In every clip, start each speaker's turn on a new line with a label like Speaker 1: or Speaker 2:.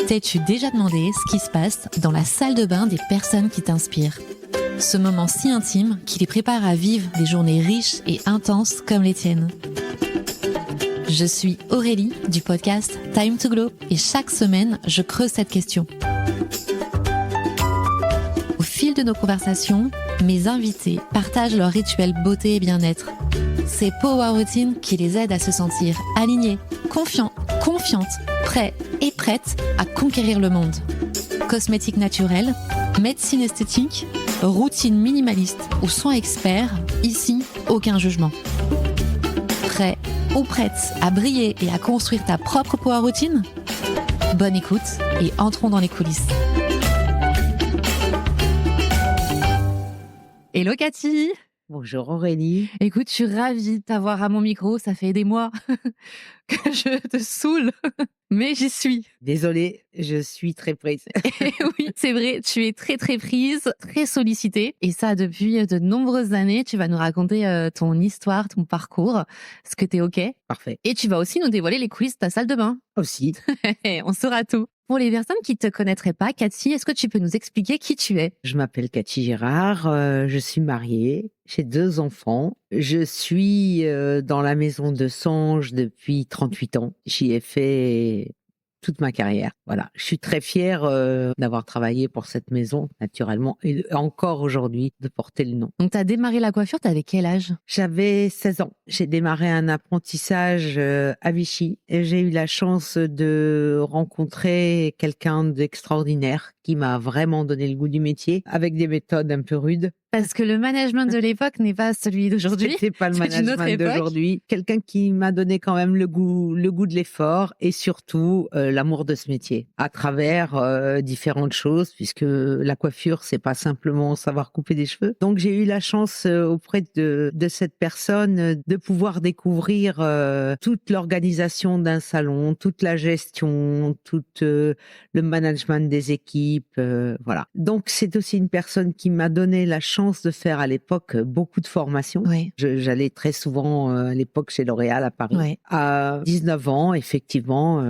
Speaker 1: T'es-tu déjà demandé ce qui se passe dans la salle de bain des personnes qui t'inspirent ? Ce moment si intime qui les prépare à vivre des journées riches et intenses comme les tiennes. Je suis Aurélie du podcast Time to Glow et chaque semaine, je creuse cette question. Au fil de nos conversations, mes invités partagent leurs rituels beauté et bien-être. Ces power routines qui les aident à se sentir alignés, confiants, confiantes, prêts et prêtes à conquérir le monde. Cosmétiques naturels, médecine esthétique, routine minimaliste ou soins experts, ici, aucun jugement. Prêt ou prête à briller et à construire ta propre power routine ? Bonne écoute et entrons dans les coulisses. Hello Cathy!
Speaker 2: Bonjour Aurélie.
Speaker 1: Écoute, je suis ravie de t'avoir à mon micro, ça fait des mois que je te saoule, mais j'y suis.
Speaker 2: Désolée, je suis très prise.
Speaker 1: Et oui, c'est vrai, tu es très très prise, très sollicitée, et ça depuis de nombreuses années. Tu vas nous raconter ton histoire, ton parcours, ce que t'es OK.
Speaker 2: Parfait.
Speaker 1: Et tu vas aussi nous dévoiler les coulisses de ta salle de bain.
Speaker 2: Aussi.
Speaker 1: On saura tout. Pour les personnes qui ne te connaîtraient pas, Cathy, est-ce que tu peux nous expliquer qui tu es ?
Speaker 2: Je m'appelle Cathy Girard, je suis mariée, j'ai 2 enfants. Je suis dans la maison de Sange depuis 38 ans. J'y ai fait toute ma carrière. Voilà, je suis très fière d'avoir travaillé pour cette maison, naturellement, et encore aujourd'hui de porter le nom.
Speaker 1: Donc, tu as démarré la coiffure, tu avais quel âge ?
Speaker 2: J'avais 16 ans. J'ai démarré un apprentissage à Vichy et j'ai eu la chance de rencontrer quelqu'un d'extraordinaire qui m'a vraiment donné le goût du métier avec des méthodes un peu rudes.
Speaker 1: Parce que le management de l'époque n'est pas celui d'aujourd'hui.
Speaker 2: C'était pas le management d'aujourd'hui. Quelqu'un qui m'a donné quand même le goût de l'effort et surtout l'amour de ce métier à travers différentes choses, puisque la coiffure c'est pas simplement savoir couper des cheveux. Donc j'ai eu la chance auprès de cette personne de pouvoir découvrir toute l'organisation d'un salon, toute la gestion, tout le management des équipes, voilà. Donc c'est aussi une personne qui m'a donné la chance de faire à l'époque beaucoup de formations.
Speaker 1: Oui.
Speaker 2: J'allais très souvent à l'époque chez L'Oréal à Paris.
Speaker 1: Oui.
Speaker 2: À 19 ans, effectivement,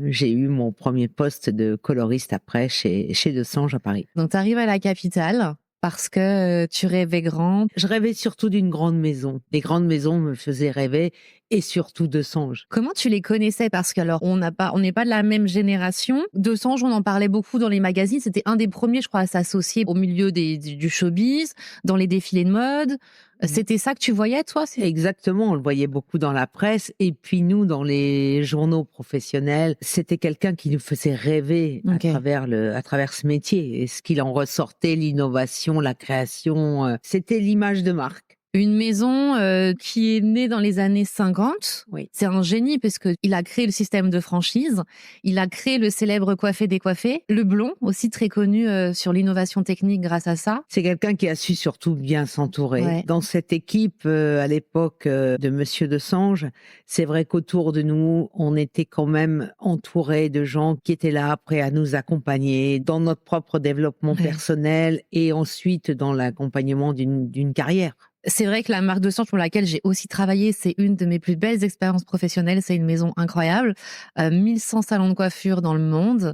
Speaker 2: j'ai eu mon premier poste de coloriste après chez De Sange à Paris.
Speaker 1: Donc tu arrives à la capitale parce que tu rêvais grand.
Speaker 2: Je rêvais surtout d'une grande maison. Les grandes maisons me faisaient rêver et surtout De Sange.
Speaker 1: Comment tu les connaissais ? Parce que alors on n'est pas de la même génération. De Sange, on en parlait beaucoup dans les magazines. C'était un des premiers, je crois, à s'associer au milieu du showbiz, dans les défilés de mode. C'était ça que tu voyais, toi ?
Speaker 2: Exactement, on le voyait beaucoup dans la presse et puis nous, dans les journaux professionnels, c'était quelqu'un qui nous faisait rêver à travers ce métier. Et ce qu'il en ressortait, l'innovation, la création, c'était l'image de marque.
Speaker 1: Une maison qui est née dans les années 50.
Speaker 2: Oui.
Speaker 1: C'est un génie parce que il a créé le système de franchise. Il a créé le célèbre coiffé décoiffé. Le blond, aussi très connu sur l'innovation technique grâce à ça.
Speaker 2: C'est quelqu'un qui a su surtout bien s'entourer.
Speaker 1: Ouais.
Speaker 2: Dans cette équipe, à l'époque de Monsieur De Sange, c'est vrai qu'autour de nous, on était quand même entouré de gens qui étaient là, prêts à nous accompagner dans notre propre développement personnel et ensuite dans l'accompagnement d'une carrière.
Speaker 1: C'est vrai que la marque de Sange pour laquelle j'ai aussi travaillé, c'est une de mes plus belles expériences professionnelles. C'est une maison incroyable. 1100 salons de coiffure dans le monde,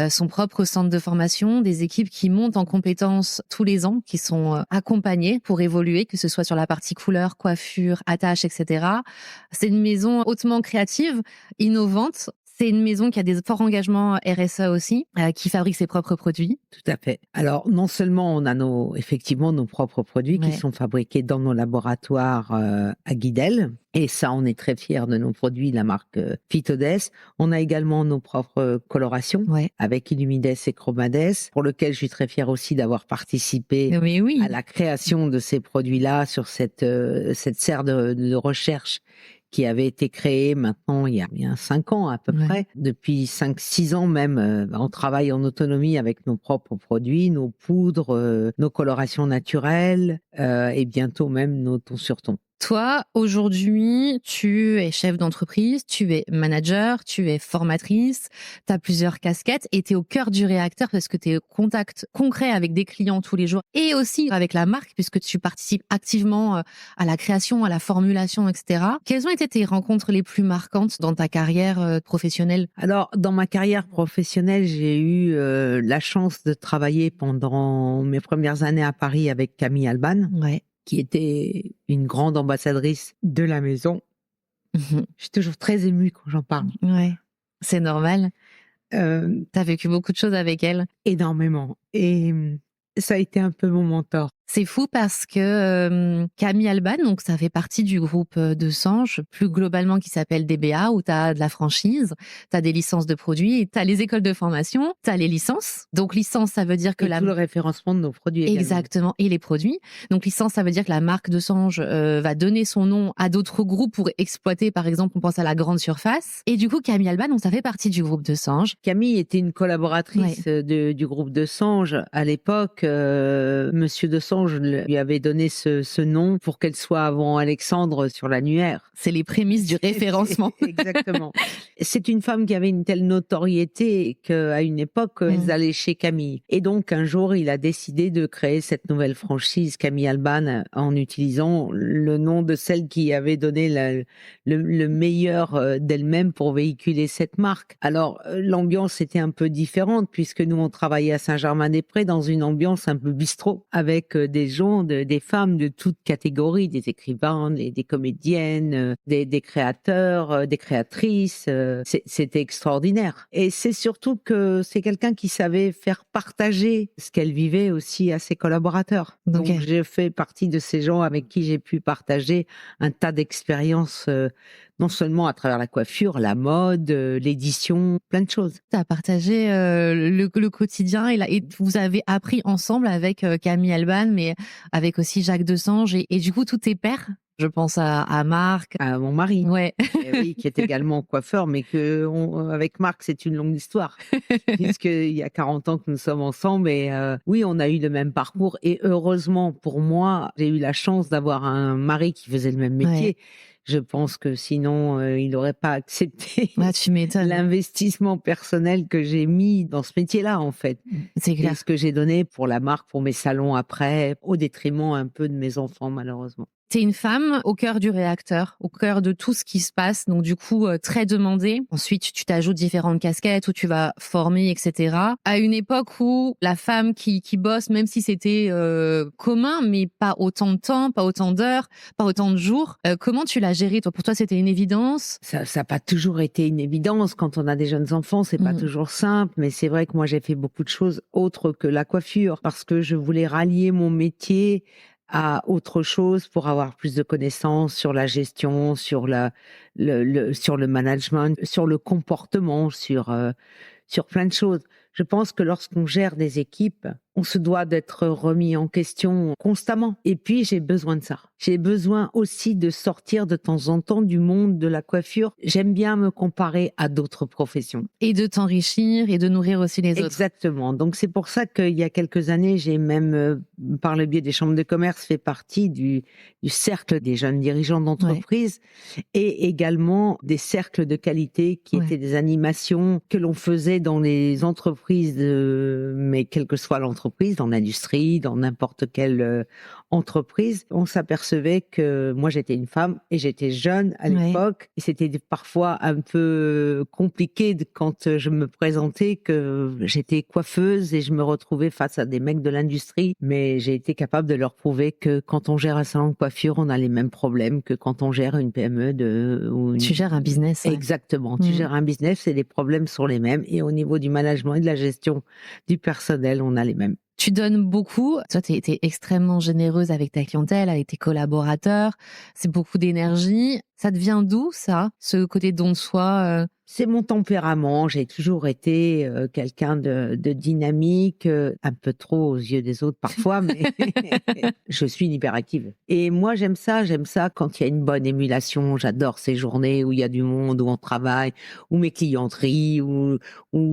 Speaker 1: son propre centre de formation, des équipes qui montent en compétences tous les ans, qui sont accompagnées pour évoluer, que ce soit sur la partie couleur, coiffure, attache, etc. C'est une maison hautement créative, innovante. C'est une maison qui a des forts engagements RSE aussi, qui fabrique ses propres produits.
Speaker 2: Tout à fait. Alors, non seulement on a effectivement nos propres produits qui sont fabriqués dans nos laboratoires à Guidel, et ça, on est très fiers de nos produits, la marque Phytodes. On a également nos propres colorations avec Illumides et Chromades, pour lequel je suis très fière aussi d'avoir participé à la création de ces produits-là sur cette serre de recherche qui avait été créé maintenant il y a 5 ans à peu près. Depuis 5-6 ans même, on travaille en autonomie avec nos propres produits, nos poudres, nos colorations naturelles et bientôt même nos tons sur tons.
Speaker 1: Toi, aujourd'hui, tu es chef d'entreprise, tu es manager, tu es formatrice, tu as plusieurs casquettes et tu es au cœur du réacteur parce que tu es au contact concret avec des clients tous les jours et aussi avec la marque puisque tu participes activement à la création, à la formulation, etc. Quelles ont été tes rencontres les plus marquantes dans ta carrière professionnelle?
Speaker 2: Alors, dans ma carrière professionnelle, j'ai eu la chance de travailler pendant mes premières années à Paris avec Camille Alban.
Speaker 1: Ouais.
Speaker 2: Qui était une grande ambassadrice de la maison. Je suis toujours très émue quand j'en parle.
Speaker 1: Ouais, c'est normal. T'as vécu beaucoup de choses avec elle.
Speaker 2: Énormément. Et ça a été un peu mon mentor.
Speaker 1: C'est fou parce que Camille Alban, donc ça fait partie du groupe de Sange, plus globalement qui s'appelle DBA, où tu as de la franchise, tu as des licences de produits, tu as les écoles de formation, tu as les licences. Donc licence, ça veut dire que
Speaker 2: tout le référencement de nos produits également.
Speaker 1: Exactement, et les produits. Donc licence, ça veut dire que la marque de Sange va donner son nom à d'autres groupes pour exploiter, par exemple, on pense à la grande surface. Et du coup, Camille Alban, donc ça fait partie du groupe de Sange.
Speaker 2: Camille était une collaboratrice du groupe de Sange. À l'époque, Monsieur de Sange lui avait donné ce nom pour qu'elle soit avant Alexandre sur l'annuaire.
Speaker 1: C'est les prémices du référencement.
Speaker 2: Exactement. C'est une femme qui avait une telle notoriété qu'à une époque, elle allait chez Camille. Et donc, un jour, il a décidé de créer cette nouvelle franchise, Camille Alban, en utilisant le nom de celle qui avait donné le meilleur d'elle-même pour véhiculer cette marque. Alors, l'ambiance était un peu différente puisque nous, on travaillait à Saint-Germain-des-Prés dans une ambiance un peu bistrot avec des gens, des femmes de toutes catégories, des écrivains, des comédiennes, des créateurs, des créatrices. C'était extraordinaire. Et c'est surtout que c'est quelqu'un qui savait faire partager ce qu'elle vivait aussi à ses collaborateurs. Donc, j'ai fait partie de ces gens avec qui j'ai pu partager un tas d'expériences, non seulement à travers la coiffure, la mode, l'édition, plein de choses.
Speaker 1: Tu as partagé le quotidien et vous avez appris ensemble avec Camille Alban, mais avec aussi Jacques Desange et du coup tous tes pairs. Je pense à Marc.
Speaker 2: À mon mari.
Speaker 1: Ouais.
Speaker 2: Oui, qui est également coiffeur, mais avec Marc, c'est une longue histoire. Puisqu'il y a 40 ans que nous sommes ensemble et oui, on a eu le même parcours et heureusement pour moi, j'ai eu la chance d'avoir un mari qui faisait le même métier. Ouais. Je pense que sinon, il n'aurait pas accepté l'investissement personnel que j'ai mis dans ce métier-là, en fait.
Speaker 1: C'est clair.
Speaker 2: Et ce que j'ai donné pour la marque, pour mes salons après, au détriment un peu de mes enfants, malheureusement.
Speaker 1: T'es une femme au cœur du réacteur, au cœur de tout ce qui se passe, donc du coup très demandée. Ensuite, tu t'ajoutes différentes casquettes où tu vas former, etc. À une époque où la femme qui bosse, même si c'était commun, mais pas autant de temps, pas autant d'heures, pas autant de jours, comment tu l'as géré, toi? Pour toi, c'était une évidence?
Speaker 2: Ça n'a pas toujours été une évidence. Quand on a des jeunes enfants, c'est pas toujours simple, mais c'est vrai que moi, j'ai fait beaucoup de choses autres que la coiffure parce que je voulais rallier mon métier à autre chose pour avoir plus de connaissances sur la gestion, sur sur le management, sur le comportement, sur plein de choses. Je pense que lorsqu'on gère des équipes, on se doit d'être remis en question constamment. Et puis, j'ai besoin de ça. J'ai besoin aussi de sortir de temps en temps du monde de la coiffure. J'aime bien me comparer à d'autres professions.
Speaker 1: Et de t'enrichir et de nourrir aussi les autres.
Speaker 2: Exactement. Donc, c'est pour ça qu'il y a quelques années, j'ai même, par le biais des chambres de commerce, fait partie du cercle des jeunes dirigeants d'entreprise et également des cercles de qualité qui étaient des animations que l'on faisait dans les entreprises, mais quelle que soit l'entreprise, dans l'industrie, dans n'importe quelle entreprise, on s'apercevait que moi j'étais une femme et j'étais jeune à l'époque et c'était parfois un peu compliqué quand je me présentais que j'étais coiffeuse et je me retrouvais face à des mecs de l'industrie, mais j'ai été capable de leur prouver que quand on gère un salon de coiffure, on a les mêmes problèmes que quand on gère une PME
Speaker 1: Tu gères un business.
Speaker 2: Exactement, tu gères un business et les problèmes sont les mêmes et au niveau du management et de la gestion du personnel, on a les mêmes.
Speaker 1: Tu donnes beaucoup. Toi, tu es extrêmement généreuse avec ta clientèle, avec tes collaborateurs. C'est beaucoup d'énergie. Ça te vient d'où, ça, ce côté don de soi
Speaker 2: C'est mon tempérament. J'ai toujours été quelqu'un de dynamique, un peu trop aux yeux des autres parfois, mais je suis une hyperactive. Et moi, j'aime ça quand il y a une bonne émulation. J'adore ces journées où il y a du monde, où on travaille, où mes clients rient, où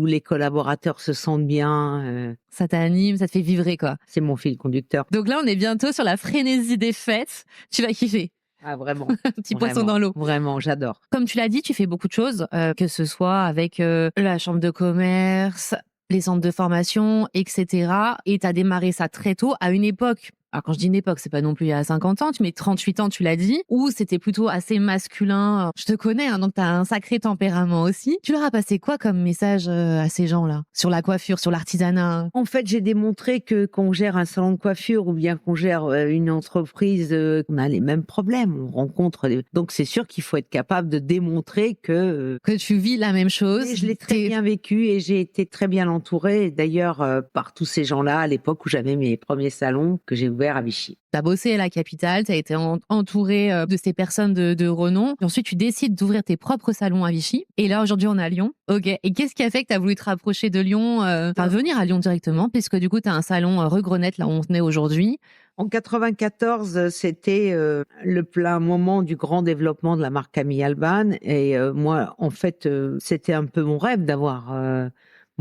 Speaker 2: les collaborateurs se sentent bien.
Speaker 1: Ça t'anime, ça te fait vibrer, quoi.
Speaker 2: C'est mon fil conducteur.
Speaker 1: Donc là, on est bientôt sur la frénésie des fêtes. Tu vas kiffer.
Speaker 2: Ah, vraiment.
Speaker 1: Un petit poisson dans l'eau.
Speaker 2: Vraiment, j'adore.
Speaker 1: Comme tu l'as dit, tu fais beaucoup de choses, que ce soit avec la chambre de commerce, les centres de formation, etc. Et tu as démarré ça très tôt, à une époque. Alors quand je dis une époque, c'est pas non plus il y a 50 ans, mais 38 ans, tu l'as dit, où c'était plutôt assez masculin. Je te connais, hein, donc tu as un sacré tempérament aussi. Tu leur as passé quoi comme message à ces gens-là? Sur la coiffure, sur l'artisanat?
Speaker 2: En fait, j'ai démontré que qu'on gère un salon de coiffure ou bien qu'on gère une entreprise, on a les mêmes problèmes, on rencontre. Donc c'est sûr qu'il faut être capable de démontrer que
Speaker 1: tu vis la même chose.
Speaker 2: Je l'ai très bien vécu et j'ai été très bien entourée. D'ailleurs, par tous ces gens-là à l'époque où j'avais mes premiers salons que j'ai ouverts à Vichy.
Speaker 1: T'as bossé à la capitale, t'as été entouré de ces personnes de renom. Et ensuite, tu décides d'ouvrir tes propres salons à Vichy. Et là, aujourd'hui, on est à Lyon. Ok. Et qu'est-ce qui a fait que t'as voulu te rapprocher de Lyon, venir à Lyon directement, puisque du coup, t'as un salon rue Grenette, là où on est aujourd'hui.
Speaker 2: En 94, c'était le plein moment du grand développement de la marque Camille Alban. Et moi, en fait, c'était un peu mon rêve d'avoir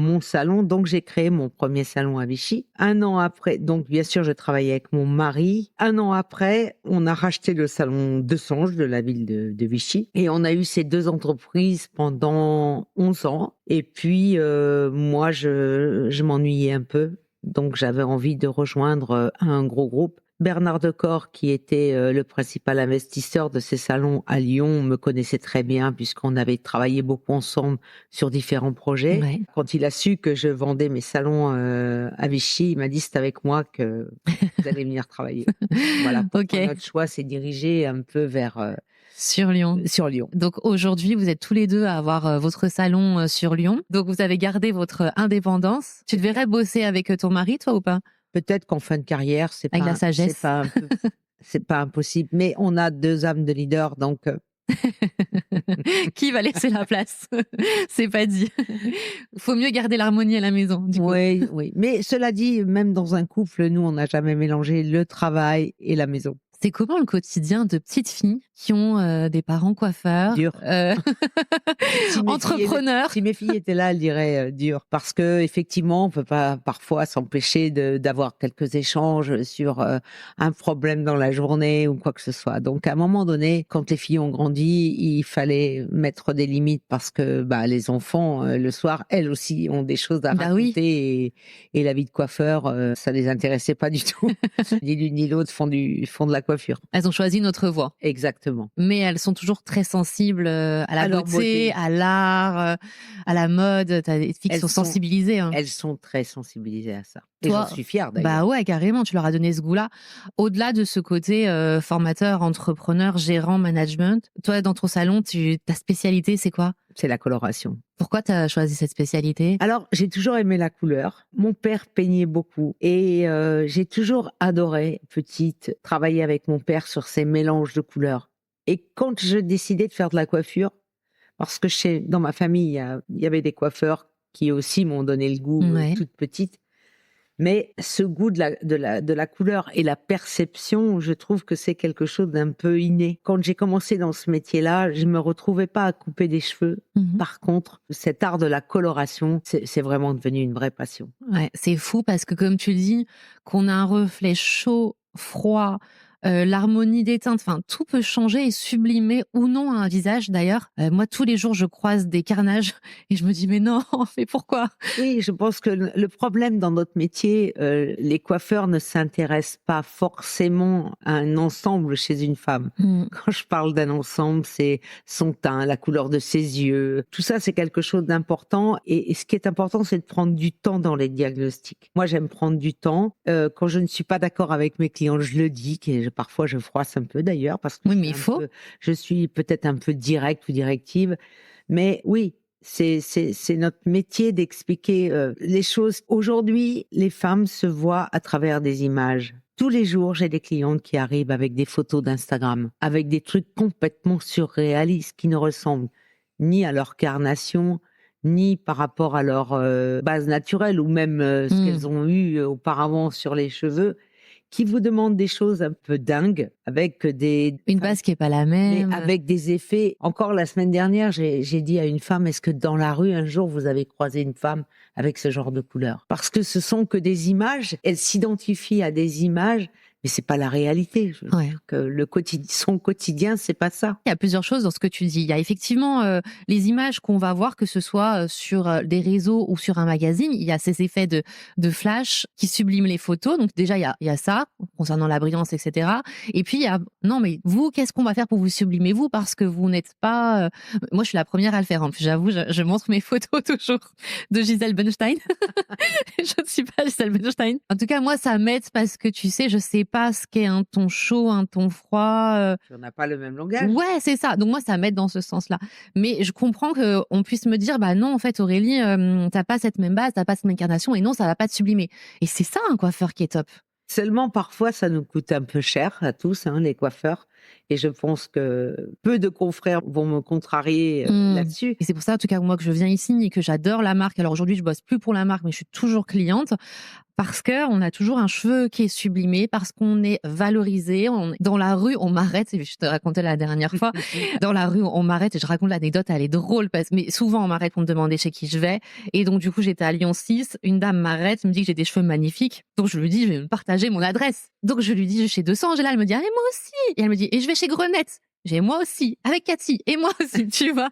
Speaker 2: mon salon. Donc, j'ai créé mon premier salon à Vichy. Un an après, donc bien sûr, je travaillais avec mon mari. Un an après, on a racheté le salon de Songe de la ville de Vichy. Et on a eu ces deux entreprises pendant 11 ans. Et puis, moi, je m'ennuyais un peu. Donc, j'avais envie de rejoindre un gros groupe. Bernard Decor, qui était le principal investisseur de ces salons à Lyon, me connaissait très bien puisqu'on avait travaillé beaucoup ensemble sur différents projets. Ouais. Quand il a su que je vendais mes salons à Vichy, il m'a dit « c'est avec moi que vous allez venir travailler ». Voilà, okay. Notre choix s'est dirigé un peu vers...
Speaker 1: Sur Lyon.
Speaker 2: Sur Lyon.
Speaker 1: Donc aujourd'hui, vous êtes tous les deux à avoir votre salon sur Lyon. Donc vous avez gardé votre indépendance. Tu devrais bosser avec ton mari, toi, ou pas?
Speaker 2: Peut-être qu'en fin de carrière, c'est
Speaker 1: avec la sagesse.
Speaker 2: C'est pas impossible. Mais on a deux âmes de leader, donc.
Speaker 1: Qui va laisser la place? C'est pas dit. Faut mieux garder l'harmonie à la maison.
Speaker 2: Oui, oui. Mais cela dit, même dans un couple, nous, on n'a jamais mélangé le travail et la maison.
Speaker 1: C'est comment le quotidien de petites filles qui ont des parents coiffeurs,
Speaker 2: dur.
Speaker 1: entrepreneurs?
Speaker 2: Si mes filles étaient là, elles diraient dur, parce que effectivement, on peut pas parfois s'empêcher d'avoir quelques échanges sur un problème dans la journée ou quoi que ce soit. Donc à un moment donné, quand les filles ont grandi, il fallait mettre des limites parce que les enfants le soir, elles aussi ont des choses à raconter oui. et la vie de coiffeur, ça les intéressait pas du tout. Ni l'une ni l'autre font de la coiffure.
Speaker 1: Elles ont choisi notre voie.
Speaker 2: Exactement.
Speaker 1: Mais elles sont toujours très sensibles à la beauté, à l'art, à la mode. T'as des filles qui sont sensibilisées. Hein.
Speaker 2: Elles sont très sensibilisées à ça. Et j'en suis fière d'ailleurs.
Speaker 1: Bah ouais, carrément, tu leur as donné ce goût-là. Au-delà de ce côté formateur, entrepreneur, gérant, management, toi, dans ton salon, ta spécialité, c'est quoi?
Speaker 2: C'est la coloration.
Speaker 1: Pourquoi tu as choisi cette spécialité?
Speaker 2: Alors, j'ai toujours aimé la couleur. Mon père peignait beaucoup et j'ai toujours adoré, petite, travailler avec mon père sur ces mélanges de couleurs. Et quand je décidais de faire de la coiffure, parce que dans ma famille, il y avait des coiffeurs qui aussi m'ont donné le goût toute petite. Mais ce goût de la couleur et la perception, je trouve que c'est quelque chose d'un peu inné. Quand j'ai commencé dans ce métier-là, je me retrouvais pas à couper des cheveux. Par contre, cet art de la coloration, c'est vraiment devenu une vraie passion.
Speaker 1: Ouais, c'est fou parce que comme tu le dis, qu'on a un reflet chaud, froid, l'harmonie des teintes, enfin tout peut changer et sublimer ou non un visage. D'ailleurs, moi tous les jours je croise des carnages et je me dis mais non, mais pourquoi?
Speaker 2: Oui, je pense que le problème dans notre métier, les coiffeurs ne s'intéressent pas forcément à un ensemble chez une femme. Quand je parle d'un ensemble, c'est son teint, la couleur de ses yeux, tout ça c'est quelque chose d'important et ce qui est important c'est de prendre du temps dans les diagnostics. Moi j'aime prendre du temps. Quand je ne suis pas d'accord avec mes clients, je le dis, parfois je froisse un peu d'ailleurs parce que
Speaker 1: oui, mais
Speaker 2: je suis peut-être un peu directe ou directive, mais oui, c'est notre métier d'expliquer les choses. Aujourd'hui, les femmes se voient à travers des images. Tous les jours, j'ai des clientes qui arrivent avec des photos d'Instagram, avec des trucs complètement surréalistes qui ne ressemblent ni à leur carnation, ni par rapport à leur base naturelle ou même ce qu'elles ont eu auparavant sur les cheveux, qui vous demandent des choses un peu dingues, avec
Speaker 1: une base qui est pas la même,
Speaker 2: avec des effets. Encore la semaine dernière, j'ai dit à une femme, est-ce que dans la rue, un jour, vous avez croisé une femme avec ce genre de couleur? Parce que ce sont que des images, elles s'identifient à des images, Mais c'est pas la réalité. Je veux dire que son quotidien, c'est pas ça.
Speaker 1: Il y a plusieurs choses dans ce que tu dis. Il y a effectivement les images qu'on va voir, que ce soit sur des réseaux ou sur un magazine. Il y a ces effets de flash qui subliment les photos. Donc déjà, il y a ça, concernant la brillance, etc. Et puis, il y a, non, mais vous, qu'est-ce qu'on va faire pour vous sublimer, vous? Parce que vous n'êtes pas... Moi, je suis la première à le faire. En plus, j'avoue, je montre mes photos toujours de Gisèle Bunstein. Je ne suis pas Gisèle Bunstein. En tout cas, moi, ça m'aide parce que, tu sais, je sais pas ce qu'est un ton chaud, un ton froid.
Speaker 2: On n'a pas le même langage.
Speaker 1: Ouais, c'est ça. Donc moi, ça m'aide dans ce sens-là. Mais je comprends qu'on puisse me dire, bah non, en fait, Aurélie, t'as pas cette même base, t'as pas cette même incarnation, et non, ça va pas te sublimer. Et c'est ça, un coiffeur qui est top.
Speaker 2: Seulement, parfois, ça nous coûte un peu cher à tous, les coiffeurs. Et je pense que peu de confrères vont me contrarier là-dessus.
Speaker 1: Et c'est pour ça, en tout cas, moi, que je viens ici et que j'adore la marque. Alors aujourd'hui, je bosse plus pour la marque, mais je suis toujours cliente. Parce qu'on a toujours un cheveu qui est sublimé, parce qu'on est valorisé. Dans la rue, on m'arrête, je te racontais la dernière fois, dans la rue, on m'arrête, et je raconte l'anecdote, elle est drôle, mais souvent on m'arrête pour me demander chez qui je vais. Et donc du coup, j'étais à Lyon 6, une dame m'arrête, me dit que j'ai des cheveux magnifiques. Donc je lui dis, je vais me partager mon adresse. Donc je lui dis, je suis chez 200, et là, elle me dit, ah, et moi aussi. Et elle me dit, et je vais chez Grenette. J'ai moi aussi, avec Cathy, et moi aussi, tu vois.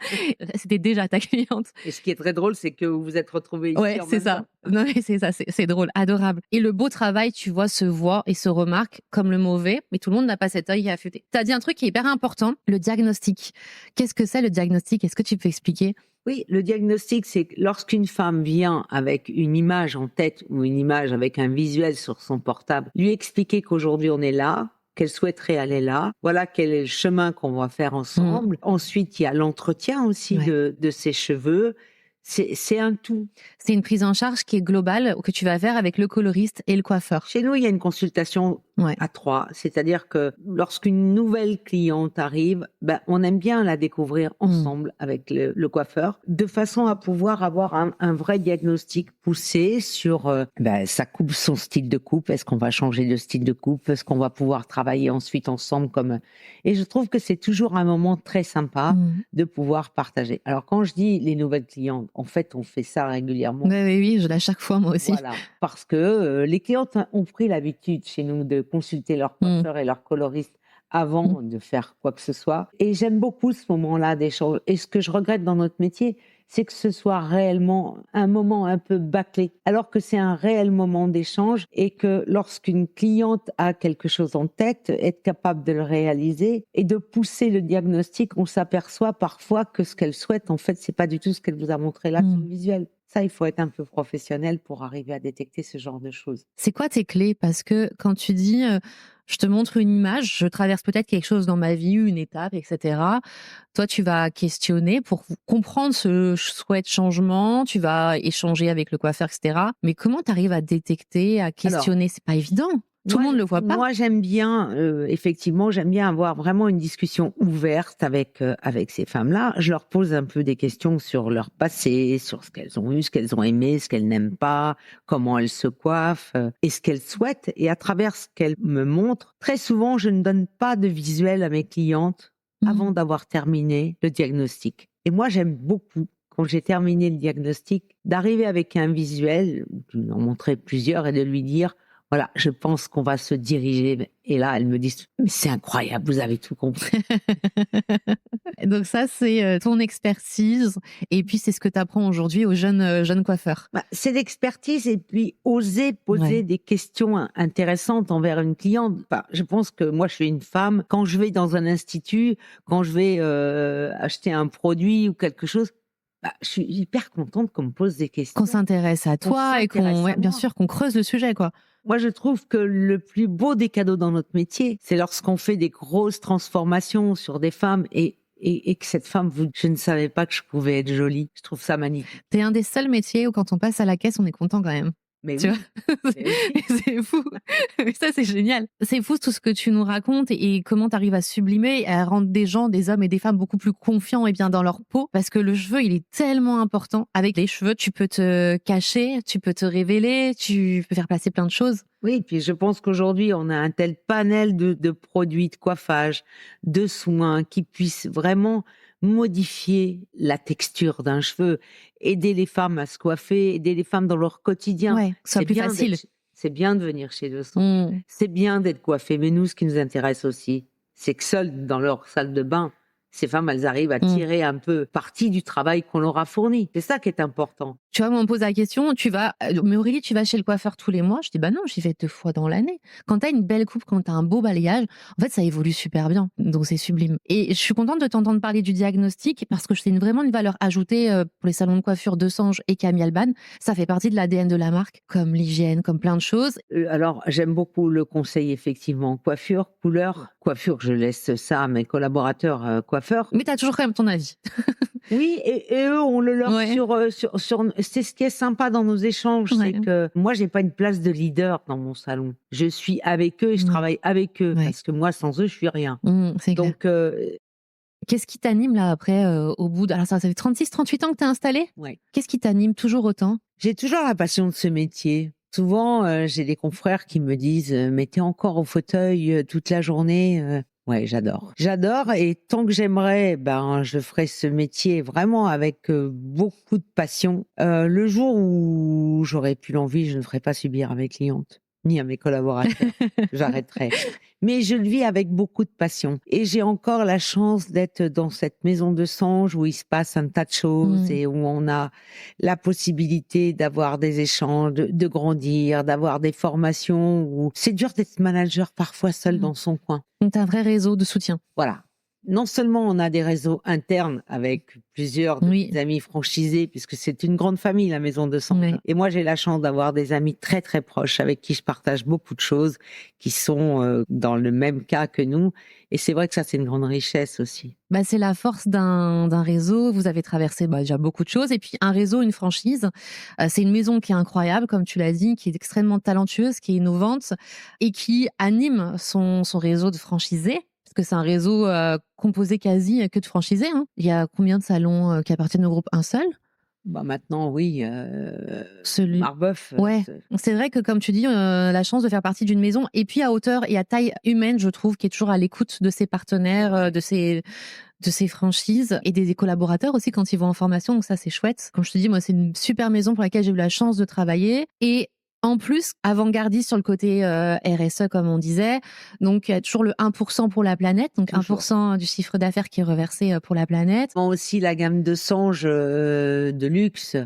Speaker 1: C'était déjà ta cliente.
Speaker 2: Et ce qui est très drôle, c'est que vous vous êtes retrouvés ici.
Speaker 1: Ouais, c'est ça. Non, mais c'est ça, c'est drôle, adorable. Et le beau travail, tu vois, se voit et se remarque comme le mauvais, mais tout le monde n'a pas cet œil affûté. Tu as dit un truc qui est hyper important, le diagnostic. Qu'est-ce que c'est le diagnostic? Est-ce que tu peux expliquer?
Speaker 2: Oui, le diagnostic, c'est lorsqu'une femme vient avec une image en tête ou une image avec un visuel sur son portable, lui expliquer qu'aujourd'hui on est là, qu'elle souhaiterait aller là. Voilà quel est le chemin qu'on va faire ensemble. Ensuite, il y a l'entretien aussi de ses cheveux. C'est un tout.
Speaker 1: C'est une prise en charge qui est globale, que tu vas faire avec le coloriste et le coiffeur.
Speaker 2: Chez nous, il y a une consultation à 3. C'est-à-dire que lorsqu'une nouvelle cliente arrive, on aime bien la découvrir ensemble avec le coiffeur, de façon à pouvoir avoir un vrai diagnostic poussé sur sa coupe, son style de coupe. Est-ce qu'on va changer de style de coupe? Est-ce qu'on va pouvoir travailler ensuite ensemble comme... Et je trouve que c'est toujours un moment très sympa de pouvoir partager. Alors quand je dis les nouvelles clientes, en fait, on fait ça régulièrement.
Speaker 1: Oui, je l'ai à chaque fois, moi aussi.
Speaker 2: Voilà, parce que les clientes ont pris l'habitude chez nous de consulter leur coiffeur et leur coloriste avant de faire quoi que ce soit. Et j'aime beaucoup ce moment-là d'échange. Et ce que je regrette dans notre métier, c'est que ce soit réellement un moment un peu bâclé, alors que c'est un réel moment d'échange et que lorsqu'une cliente a quelque chose en tête, être capable de le réaliser et de pousser le diagnostic, on s'aperçoit parfois que ce qu'elle souhaite, en fait, c'est pas du tout ce qu'elle vous a montré là sur le visuel. Ça, il faut être un peu professionnel pour arriver à détecter ce genre de choses.
Speaker 1: C'est quoi tes clés? Parce que quand tu dis je te montre une image, je traverse peut-être quelque chose dans ma vie, une étape, etc. Toi, tu vas questionner pour comprendre ce souhait de changement, tu vas échanger avec le coiffeur, etc. Mais comment tu arrives à détecter, à questionner? C'est pas évident. Tout le monde le voit pas.
Speaker 2: Moi, j'aime bien, effectivement, j'aime bien avoir vraiment une discussion ouverte avec ces femmes-là. Je leur pose un peu des questions sur leur passé, sur ce qu'elles ont eu, ce qu'elles ont aimé, ce qu'elles n'aiment pas, comment elles se coiffent et ce qu'elles souhaitent. Et à travers ce qu'elles me montrent, très souvent, je ne donne pas de visuel à mes clientes avant d'avoir terminé le diagnostic. Et moi, j'aime beaucoup, quand j'ai terminé le diagnostic, d'arriver avec un visuel, de lui en montrer plusieurs et de lui dire: voilà, je pense qu'on va se diriger. Et là, elles me disent: mais c'est incroyable, vous avez tout compris.
Speaker 1: Donc ça, c'est ton expertise. Et puis, c'est ce que tu apprends aujourd'hui aux jeunes coiffeurs.
Speaker 2: C'est l'expertise et puis oser poser des questions intéressantes envers une cliente. Je pense que moi, je suis une femme. Quand je vais dans un institut, quand je vais acheter un produit ou quelque chose, je suis hyper contente qu'on me pose des questions.
Speaker 1: Qu'on s'intéresse à toi et bien sûr, qu'on creuse le sujet, quoi.
Speaker 2: Moi, je trouve que le plus beau des cadeaux dans notre métier, c'est lorsqu'on fait des grosses transformations sur des femmes et que cette femme, je ne savais pas que je pouvais être jolie. Je trouve ça magnifique.
Speaker 1: T'es un des seuls métiers où quand on passe à la caisse, on est content quand même.
Speaker 2: Mais
Speaker 1: tu vois, c'est fou. Ça, c'est génial. C'est fou tout ce que tu nous racontes et comment tu arrives à sublimer, à rendre des gens, des hommes et des femmes beaucoup plus confiants et bien dans leur peau. Parce que le cheveu, il est tellement important. Avec les cheveux, tu peux te cacher, tu peux te révéler, tu peux faire passer plein de choses.
Speaker 2: Oui, puis je pense qu'aujourd'hui, on a un tel panel de produits, de coiffage, de soins qui puissent vraiment modifier la texture d'un cheveu, aider les femmes à se coiffer, aider les femmes dans leur quotidien.
Speaker 1: Ouais, que ce soit plus facile.
Speaker 2: C'est bien de venir chez Desange. C'est bien d'être coiffé. Mais nous, ce qui nous intéresse aussi, c'est que seules dans leur salle de bain, ces femmes, elles arrivent à tirer un peu parti du travail qu'on leur a fourni. C'est ça qui est important.
Speaker 1: Tu vois, moi, on me pose la question, mais Aurélie, tu vas chez le coiffeur tous les mois? Je dis, bah non, j'y vais 2 fois dans l'année. Quand t'as une belle coupe, quand t'as un beau balayage, en fait, ça évolue super bien. Donc, c'est sublime. Et je suis contente de t'entendre parler du diagnostic parce que c'est vraiment une valeur ajoutée pour les salons de coiffure Desange et Camille Alban. Ça fait partie de l'ADN de la marque, comme l'hygiène, comme plein de choses.
Speaker 2: Alors, j'aime beaucoup le conseil, effectivement. Coiffure, couleur. Coiffure, je laisse ça à mes collaborateurs coiffeurs.
Speaker 1: Mais t'as toujours quand même ton avis.
Speaker 2: Oui, et eux, on le leur sur. C'est ce qui est sympa dans nos échanges, c'est que moi, j'ai pas une place de leader dans mon salon. Je suis avec eux et je travaille avec eux parce que moi, sans eux, je suis rien. Donc,
Speaker 1: qu'est-ce qui t'anime là après au bout alors ça fait 36-38 ans que t'es installé?
Speaker 2: Ouais.
Speaker 1: Qu'est-ce qui t'anime toujours autant?
Speaker 2: J'ai toujours la passion de ce métier. Souvent, j'ai des confrères qui me disent mais t'es encore au fauteuil toute la journée. Ouais, j'adore. J'adore et tant que j'aimerais, je ferai ce métier vraiment avec beaucoup de passion. Le jour où j'aurai plus l'envie, je ne ferai pas subir à mes clientes ni à mes collaborateurs. J'arrêterai. Mais je le vis avec beaucoup de passion. Et j'ai encore la chance d'être dans cette maison de Desange où il se passe un tas de choses et où on a la possibilité d'avoir des échanges, de grandir, d'avoir des formations. Où c'est dur d'être manager parfois seul dans son coin.
Speaker 1: Donc, t'as un vrai réseau de soutien.
Speaker 2: Voilà. Non seulement on a des réseaux internes avec plusieurs amis franchisés, puisque c'est une grande famille, la maison de Desange. Et moi, j'ai la chance d'avoir des amis très, très proches avec qui je partage beaucoup de choses, qui sont dans le même cas que nous. Et c'est vrai que ça, c'est une grande richesse aussi.
Speaker 1: C'est la force d'un réseau. Vous avez traversé déjà beaucoup de choses. Et puis, un réseau, une franchise, c'est une maison qui est incroyable, comme tu l'as dit, qui est extrêmement talentueuse, qui est innovante et qui anime son réseau de franchisés. Parce que c'est un réseau composé quasi que de franchisés. Il y a combien de salons qui appartiennent au groupe? Un seul?
Speaker 2: Maintenant, oui.
Speaker 1: Celui.
Speaker 2: Marbeuf.
Speaker 1: Ouais. C'est vrai que, comme tu dis, la chance de faire partie d'une maison, et puis à hauteur et à taille humaine, je trouve, qui est toujours à l'écoute de ses partenaires, de ses franchises et des collaborateurs aussi quand ils vont en formation. Donc ça, c'est chouette. Comme je te dis, moi, c'est une super maison pour laquelle j'ai eu la chance de travailler. Et en plus, avant-gardiste sur le côté RSE, comme on disait. Donc, il y a toujours le 1% pour la planète. Donc, toujours. 1% du chiffre d'affaires qui est reversé pour la planète.
Speaker 2: Aussi la gamme Desange de luxe,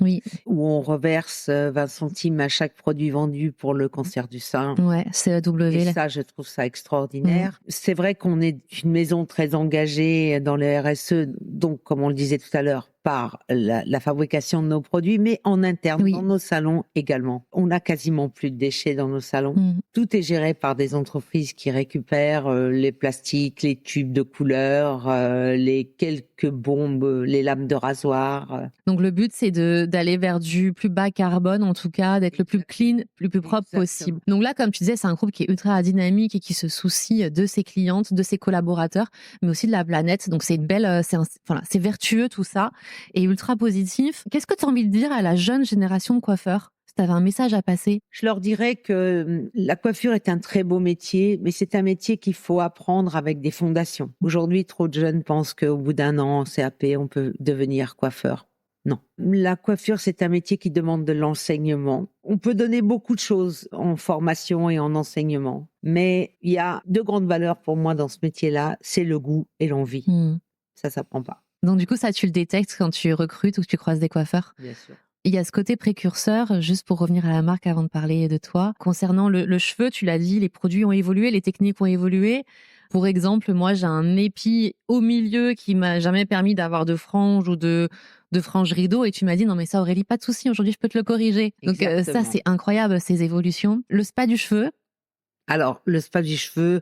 Speaker 2: où on reverse 20 centimes à chaque produit vendu pour le cancer du sein.
Speaker 1: Ouais, CEW.
Speaker 2: Et ça, je trouve ça extraordinaire. C'est vrai qu'on est une maison très engagée dans le RSE. Donc, comme on le disait tout à l'heure, par la fabrication de nos produits, mais en interne, dans nos salons également. On n'a quasiment plus de déchets dans nos salons. Tout est géré par des entreprises qui récupèrent les plastiques, les tubes de couleurs, les quelques bombes, les lames de rasoir.
Speaker 1: Donc le but, c'est d'aller vers du plus bas carbone, en tout cas, d'être le plus clean, le plus propre possible. Donc là, comme tu disais, c'est un groupe qui est ultra dynamique et qui se soucie de ses clientes, de ses collaborateurs, mais aussi de la planète. Donc c'est une belle, c'est vertueux tout ça. Et ultra positif. Qu'est-ce que tu as envie de dire à la jeune génération de coiffeurs, si tu avais un message à passer?
Speaker 2: Je leur dirais que la coiffure est un très beau métier, mais c'est un métier qu'il faut apprendre avec des fondations. Aujourd'hui, trop de jeunes pensent qu'au bout d'un an en CAP, on peut devenir coiffeur. Non. La coiffure, c'est un métier qui demande de l'enseignement. On peut donner beaucoup de choses en formation et en enseignement, mais il y a 2 grandes valeurs pour moi dans ce métier-là, c'est le goût et l'envie. Ça s'apprend pas.
Speaker 1: Donc du coup, ça, tu le détectes quand tu recrutes ou que tu croises des coiffeurs?
Speaker 2: Bien sûr.
Speaker 1: Il y a ce côté précurseur, juste pour revenir à la marque avant de parler de toi. Concernant le cheveu, tu l'as dit, les produits ont évolué, les techniques ont évolué. Pour exemple, moi, j'ai un épi au milieu qui m'a jamais permis d'avoir de franges ou de franges rideaux. Et tu m'as dit, non mais ça, Aurélie, pas de souci, aujourd'hui, je peux te le corriger. Exactement. Donc ça, c'est incroyable, ces évolutions. Le spa du cheveu?
Speaker 2: Alors, le spa du cheveu...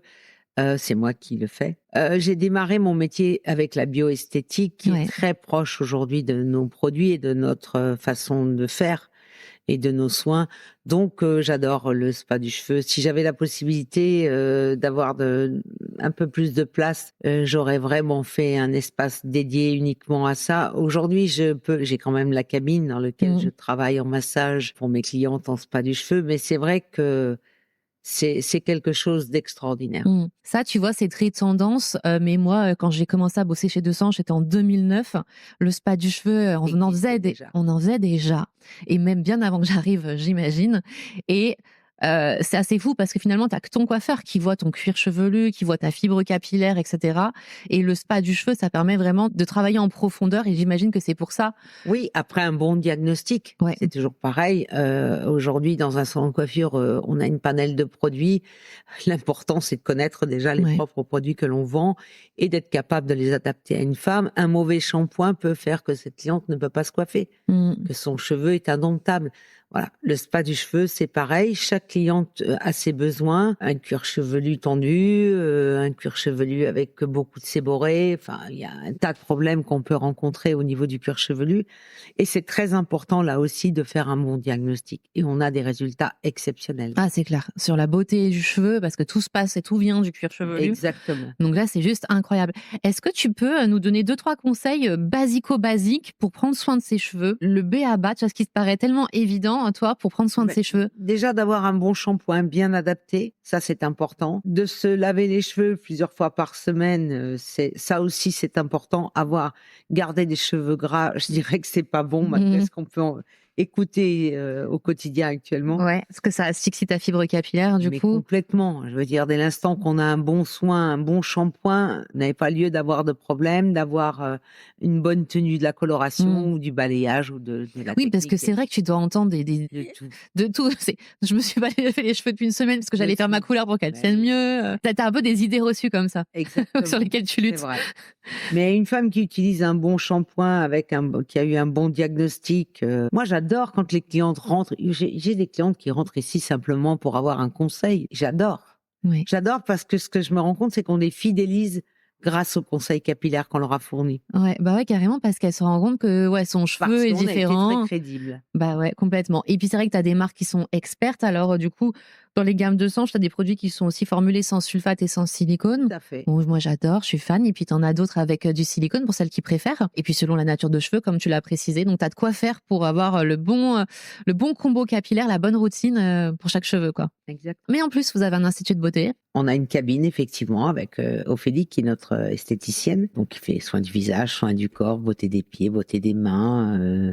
Speaker 2: c'est moi qui le fais. J'ai démarré mon métier avec la bioesthétique qui est très proche aujourd'hui de nos produits et de notre façon de faire et de nos soins. Donc, j'adore le spa du cheveu. Si j'avais la possibilité d'avoir un peu plus de place, j'aurais vraiment fait un espace dédié uniquement à ça. Aujourd'hui, j'ai quand même la cabine dans laquelle je travaille en massage pour mes clientes en spa du cheveu, mais c'est vrai que c'est quelque chose d'extraordinaire.
Speaker 1: Ça, tu vois, c'est très tendance. Mais moi, quand j'ai commencé à bosser chez Desange, c'était en 2009. Le spa du cheveu, on en faisait déjà. Et même bien avant que j'arrive, j'imagine. Et c'est assez fou parce que finalement, t'as que ton coiffeur qui voit ton cuir chevelu, qui voit ta fibre capillaire, etc. Et le spa du cheveu, ça permet vraiment de travailler en profondeur et j'imagine que c'est pour ça.
Speaker 2: Oui, après un bon diagnostic, c'est toujours pareil. Aujourd'hui, dans un salon de coiffure, on a une panel de produits. L'important, c'est de connaître déjà les propres produits que l'on vend et d'être capable de les adapter à une femme. Un mauvais shampoing peut faire que cette cliente ne peut pas se coiffer, que son cheveu est indomptable. Voilà, le spa du cheveu, c'est pareil. Chaque cliente a ses besoins. Un cuir chevelu tendu, un cuir chevelu avec beaucoup de séborrhées. Enfin, il y a un tas de problèmes qu'on peut rencontrer au niveau du cuir chevelu. Et c'est très important, là aussi, de faire un bon diagnostic. Et on a des résultats exceptionnels.
Speaker 1: Ah, c'est clair. Sur la beauté du cheveu, parce que tout se passe et tout vient du cuir chevelu.
Speaker 2: Exactement.
Speaker 1: Donc là, c'est juste incroyable. Est-ce que tu peux nous donner 2-3 conseils basico-basiques pour prendre soin de ses cheveux? Le b.a.-ba, tu vois, ce qui te paraît tellement évident, toi, pour prendre soin de ses cheveux?
Speaker 2: Déjà, d'avoir un bon shampoing bien adapté, ça, c'est important. De se laver les cheveux plusieurs fois par semaine, ça aussi, c'est important. Garder des cheveux gras, je dirais que c'est pas bon, malgré ce qu'on peut écouter au quotidien actuellement.
Speaker 1: Ouais, parce que ça asphyxie ta fibre capillaire, du coup.
Speaker 2: Complètement. Je veux dire, dès l'instant qu'on a un bon soin, un bon shampoing, n'avait pas lieu d'avoir de problème, d'avoir une bonne tenue de la coloration ou du balayage ou de la
Speaker 1: technique. Parce que c'est vrai que tu dois entendre de tout. Je me suis fait les cheveux depuis une semaine parce que j'allais faire ma couleur pour qu'elle tienne mieux. T'as un peu des idées reçues comme ça.
Speaker 2: Exactement.
Speaker 1: Sur lesquelles tu luttes.
Speaker 2: C'est vrai. Mais une femme qui utilise un bon shampoing qui a eu un bon diagnostic, moi j'adore quand les clientes rentrent. J'ai des clientes qui rentrent ici simplement pour avoir un conseil. J'adore.
Speaker 1: Oui.
Speaker 2: J'adore parce que ce que je me rends compte, c'est qu'on les fidélise grâce au conseil capillaire qu'on leur a fourni.
Speaker 1: Ouais, carrément, parce qu'elle se rend compte que son cheveu est différent.
Speaker 2: C'est très crédible.
Speaker 1: Complètement. Et puis c'est vrai que tu as des marques qui sont expertes. Alors du coup, dans les gammes de Sange, tu as des produits qui sont aussi formulés sans sulfate et sans silicone.
Speaker 2: Tout à fait.
Speaker 1: Bon, moi j'adore, je suis fan. Et puis tu en as d'autres avec du silicone pour celles qui préfèrent. Et puis selon la nature de cheveux, comme tu l'as précisé. Donc tu as de quoi faire pour avoir le bon combo capillaire, la bonne routine pour chaque cheveu, quoi.
Speaker 2: Exact.
Speaker 1: Mais en plus, vous avez un institut de beauté.
Speaker 2: On a une cabine, effectivement, avec Ophélie, qui est notre esthéticienne. Donc, qui fait soin du visage, soin du corps, beauté des pieds, beauté des mains.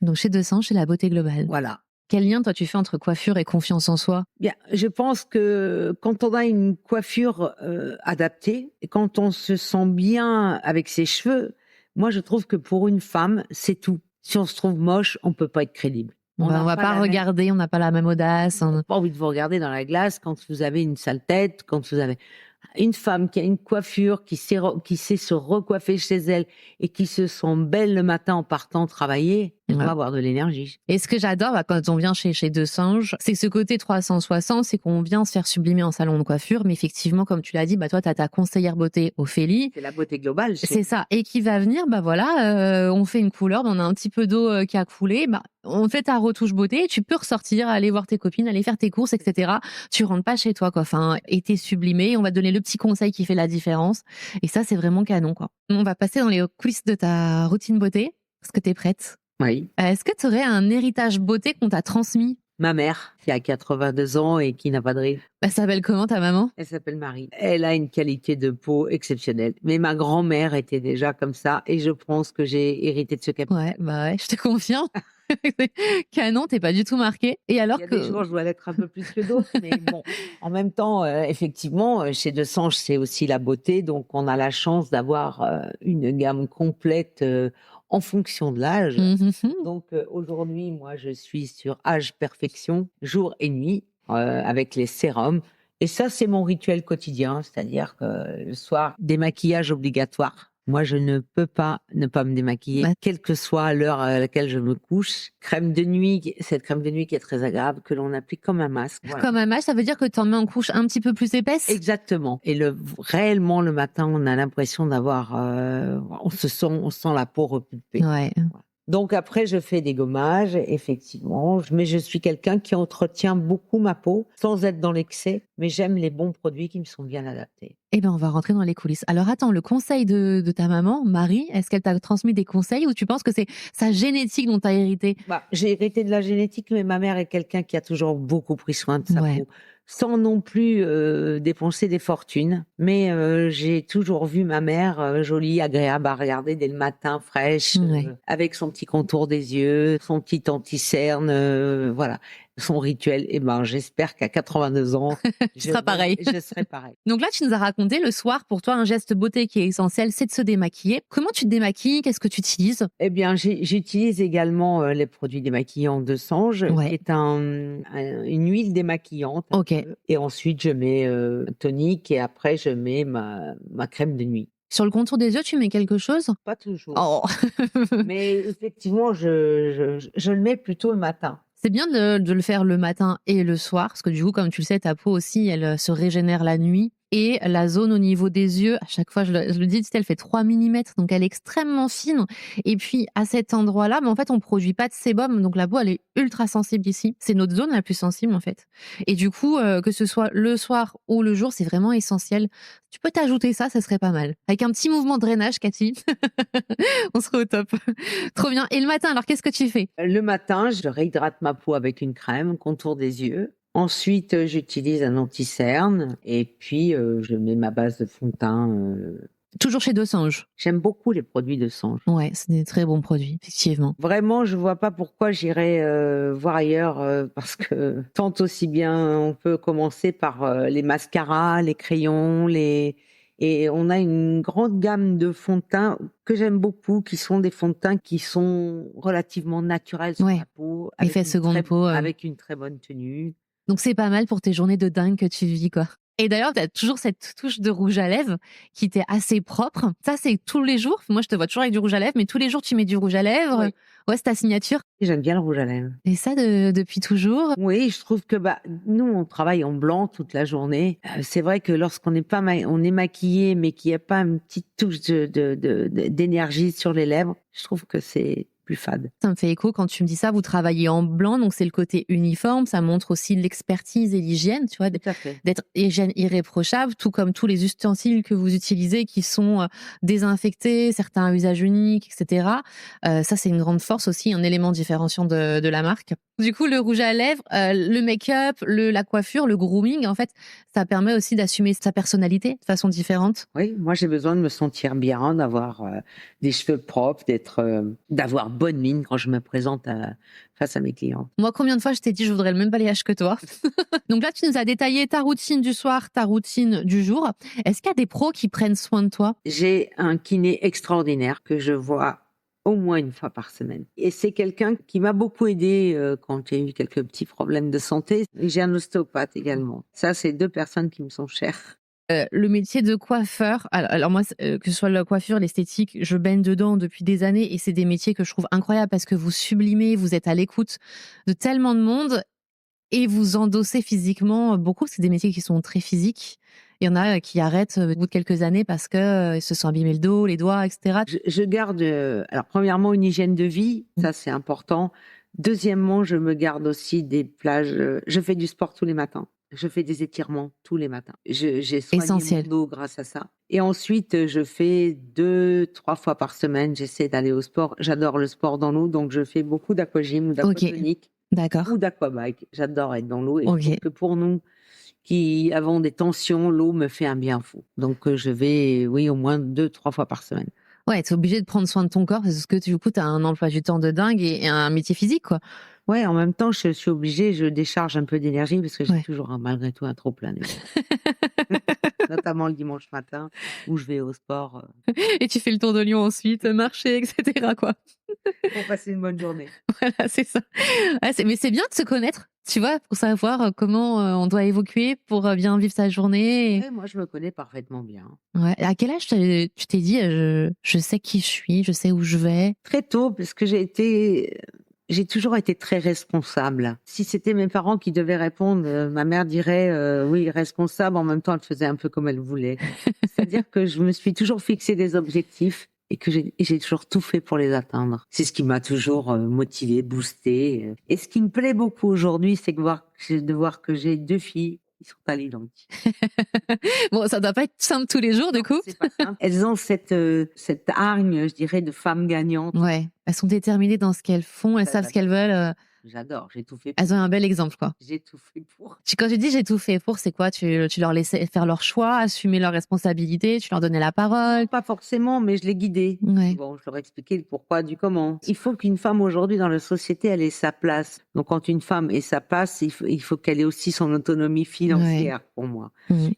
Speaker 1: Donc, chez Desange, c'est la beauté globale.
Speaker 2: Voilà.
Speaker 1: Quel lien, toi, tu fais entre coiffure et confiance en soi?
Speaker 2: Bien, je pense que quand on a une coiffure adaptée, et quand on se sent bien avec ses cheveux, moi, je trouve que pour une femme, c'est tout. Si on se trouve moche, on peut pas être crédible.
Speaker 1: On va pas regarder, on n'a pas la même audace.
Speaker 2: On n'a pas envie de vous regarder dans la glace quand vous avez une sale tête, quand vous avez une femme qui a une coiffure, qui sait se recoiffer chez elle et qui se sent belle le matin en partant travailler. Elle doit avoir de l'énergie.
Speaker 1: Et ce que j'adore quand on vient chez Desange, c'est ce côté 360, c'est qu'on vient se faire sublimer en salon de coiffure, mais effectivement, comme tu l'as dit, toi, tu as ta conseillère beauté, Ophélie.
Speaker 2: C'est la beauté globale.
Speaker 1: C'est ça. Et qui va venir, on fait une couleur, on a un petit peu d'eau qui a coulé, on fait ta retouche beauté, tu peux ressortir, aller voir tes copines, aller faire tes courses, etc. Tu rentres pas chez toi, quoi. Enfin, et t'es sublimé, on va te donner le petit conseil qui fait la différence. Et ça, c'est vraiment canon, quoi. On va passer dans les coulisses de ta routine beauté. Est-ce que t'es prête?
Speaker 2: Oui.
Speaker 1: Est-ce que tu aurais un héritage beauté qu'on t'a transmis?
Speaker 2: Ma mère, qui a 82 ans et qui n'a pas de rire.
Speaker 1: Elle s'appelle comment, ta maman?
Speaker 2: Elle s'appelle Marie. Elle a une qualité de peau exceptionnelle. Mais ma grand-mère était déjà comme ça et je pense que j'ai hérité de ce capital.
Speaker 1: Ouais, je te confirme. Canon, t'es pas du tout marqué. Et alors
Speaker 2: Il y a des jours, je dois l'être un peu plus que d'autres, mais bon. En même temps, effectivement, chez Desange, c'est aussi la beauté, donc on a la chance d'avoir une gamme complète en fonction de l'âge. Donc aujourd'hui, moi, je suis sur âge perfection, jour et nuit, avec les sérums. Et ça, c'est mon rituel quotidien, c'est-à-dire que le soir, démaquillage obligatoire. Moi, je ne peux pas ne pas me démaquiller, quelle que soit l'heure à laquelle je me couche. Crème de nuit, cette crème de nuit qui est très agréable, que l'on applique comme un masque. Voilà.
Speaker 1: Comme un masque, ça veut dire que tu en mets en couche un petit peu plus épaisse?
Speaker 2: Exactement. Et réellement, le matin, on a l'impression d'avoir... on sent la peau repulpée.
Speaker 1: Ouais.
Speaker 2: Voilà. Donc après, je fais des gommages, effectivement. Mais je suis quelqu'un qui entretient beaucoup ma peau, sans être dans l'excès. Mais j'aime les bons produits qui me sont bien adaptés.
Speaker 1: Eh ben, on va rentrer dans les coulisses. Alors attends, le conseil de ta maman, Marie, est-ce qu'elle t'a transmis des conseils ou tu penses que c'est sa génétique dont tu as hérité?
Speaker 2: J'ai hérité de la génétique, mais ma mère est quelqu'un qui a toujours beaucoup pris soin de sa peau. Sans non plus dépenser des fortunes. Mais j'ai toujours vu ma mère jolie, agréable à regarder dès le matin, fraîche, avec son petit contour des yeux, son petit anti-cerne, voilà. son rituel. Et ben, j'espère qu'à 82 ans,
Speaker 1: tu seras pareil.
Speaker 2: Je serai pareil.
Speaker 1: Donc là, tu nous as raconté le soir, pour toi, un geste beauté qui est essentiel, c'est de se démaquiller. Comment tu te démaquilles? Qu'est-ce que tu utilises?
Speaker 2: Eh bien, j'utilise également les produits démaquillants de Sange, qui est une huile démaquillante.
Speaker 1: Ok.
Speaker 2: Et ensuite, je mets un tonique et après, je mets ma crème de nuit.
Speaker 1: Sur le contour des yeux, tu mets quelque chose?
Speaker 2: Pas toujours.
Speaker 1: Oh.
Speaker 2: Mais effectivement, je le mets plutôt le matin.
Speaker 1: C'est bien de le faire le matin et le soir, parce que du coup, comme tu le sais, ta peau aussi, elle se régénère la nuit. Et la zone au niveau des yeux, à chaque fois, je le dis, elle fait 3 mm, donc elle est extrêmement fine. Et puis, à cet endroit-là, en fait, on produit pas de sébum, donc la peau, elle est ultra sensible ici. C'est notre zone la plus sensible, en fait. Et du coup, que ce soit le soir ou le jour, c'est vraiment essentiel. Tu peux t'ajouter ça serait pas mal. Avec un petit mouvement de drainage, Cathy, on serait au top. Trop bien. Et le matin, alors, qu'est-ce que tu fais?
Speaker 2: Le matin, je réhydrate ma peau avec une crème, contour des yeux. Ensuite, j'utilise un anti-cerne et puis je mets ma base de fond de teint.
Speaker 1: Toujours chez Dosange.
Speaker 2: J'aime beaucoup les produits de Sange.
Speaker 1: Ouais, c'est des très bons produits, effectivement.
Speaker 2: Vraiment, je vois pas pourquoi j'irais voir ailleurs parce que tant aussi bien, on peut commencer par les mascaras, les crayons, et on a une grande gamme de fonds de teint que j'aime beaucoup, qui sont des fonds de teint qui sont relativement naturels sur la peau,
Speaker 1: effet seconde peau,
Speaker 2: avec une très bonne tenue.
Speaker 1: Donc c'est pas mal pour tes journées de dingue que tu vis, quoi. Et d'ailleurs, tu as toujours cette touche de rouge à lèvres qui t'est assez propre. Ça, c'est tous les jours. Moi, je te vois toujours avec du rouge à lèvres, mais tous les jours, tu mets du rouge à lèvres.
Speaker 2: Oui.
Speaker 1: Ouais, c'est ta signature.
Speaker 2: J'aime bien le rouge à lèvres.
Speaker 1: Et ça, depuis toujours?
Speaker 2: Oui, je trouve que nous, on travaille en blanc toute la journée. C'est vrai que lorsqu'on n'est pas on est maquillé, mais qu'il n'y a pas une petite touche d'énergie sur les lèvres, je trouve que c'est plus fade.
Speaker 1: Ça me fait écho quand tu me dis ça, vous travaillez en blanc, donc c'est le côté uniforme, ça montre aussi l'expertise et l'hygiène, tu vois, d'être hygiène irréprochable, tout comme tous les ustensiles que vous utilisez qui sont désinfectés, certains à usage unique, etc. Ça, c'est une grande force aussi, un élément différenciant de la marque. Du coup, le rouge à lèvres, le make-up, la coiffure, le grooming, en fait, ça permet aussi d'assumer sa personnalité de façon différente.
Speaker 2: Oui, moi, j'ai besoin de me sentir bien, d'avoir des cheveux propres, d'avoir bonne mine quand je me présente face à mes clients.
Speaker 1: Moi, combien de fois je t'ai dit je voudrais le même balayage que toi? Donc là, tu nous as détaillé ta routine du soir, ta routine du jour. Est-ce qu'il y a des pros qui prennent soin de toi?
Speaker 2: J'ai un kiné extraordinaire que je vois au moins une fois par semaine. Et c'est quelqu'un qui m'a beaucoup aidé quand j'ai eu quelques petits problèmes de santé. Et j'ai un ostéopathe également. Ça, c'est 2 personnes qui me sont chères.
Speaker 1: Le métier de coiffeur, alors moi, que ce soit la coiffure, l'esthétique, je baigne dedans depuis des années et c'est des métiers que je trouve incroyables parce que vous sublimez, vous êtes à l'écoute de tellement de monde et vous endossez physiquement beaucoup. C'est des métiers qui sont très physiques. Il y en a qui arrêtent au bout de quelques années parce que ils se sont abîmés le dos, les doigts, etc.
Speaker 2: Je garde, alors premièrement, une hygiène de vie, ça c'est important. Deuxièmement, je me garde aussi des plages. Je fais du sport tous les matins. Je fais des étirements tous les matins. J'ai soigné mon dos grâce à ça. Et ensuite, je fais 2-3 fois par semaine, j'essaie d'aller au sport. J'adore le sport dans l'eau, donc je fais beaucoup d'aquagym ou d'aquatonique.
Speaker 1: D'accord.
Speaker 2: Ou d'aquabike. J'adore être dans l'eau. Et je trouve que pour nous qui avons des tensions, l'eau me fait un bien fou. Donc je vais, oui, au moins 2-3 fois par semaine.
Speaker 1: Ouais, t'es obligé de prendre soin de ton corps parce que du coup, t'as un emploi du temps de dingue et un métier physique, quoi.
Speaker 2: Ouais, en même temps, je suis obligée, je décharge un peu d'énergie parce que j'ai toujours, malgré tout, un trop plein d'énergie. Notamment le dimanche matin où je vais au sport.
Speaker 1: Et tu fais le tour de Lyon ensuite, marcher, etc., quoi.
Speaker 2: Pour passer une bonne journée.
Speaker 1: Voilà, c'est ça. Ouais, mais c'est bien de se connaître, tu vois, pour savoir comment on doit évoluer pour bien vivre sa journée.
Speaker 2: Ouais, moi, je me connais parfaitement bien.
Speaker 1: Ouais. À quel âge tu t'es dit, je sais qui je suis, je sais où je vais?
Speaker 2: Très tôt, parce que j'ai toujours été très responsable. Si c'était mes parents qui devaient répondre, ma mère dirait oui, responsable, en même temps elle faisait un peu comme elle voulait. C'est-à-dire que je me suis toujours fixé des objectifs et que j'ai toujours tout fait pour les atteindre. C'est ce qui m'a toujours motivée, boostée. Et ce qui me plaît beaucoup aujourd'hui, c'est de voir que j'ai 2 filles qui sont à l'identique.
Speaker 1: Bon, ça doit pas être simple tous les jours, du coup.
Speaker 2: C'est pas simple. Elles ont cette hargne, je dirais, de femmes gagnantes.
Speaker 1: Ouais. Elles sont déterminées dans ce qu'elles font, elles savent ce qu'elles veulent.
Speaker 2: j'adore. J'ai tout fait
Speaker 1: Elles ont un bel exemple, quoi.
Speaker 2: J'ai tout fait pour.
Speaker 1: Quand tu dis j'ai tout fait pour, c'est quoi? Tu leur laissais faire leurs choix, assumer leurs responsabilités, tu leur donnais la parole?
Speaker 2: Pas forcément, mais je l'ai guidée.
Speaker 1: Ouais.
Speaker 2: Bon, je leur ai expliqué le pourquoi du comment. Il faut qu'une femme aujourd'hui dans la société, elle ait sa place. Donc quand une femme ait sa place, il faut qu'elle ait aussi son autonomie financière pour moi.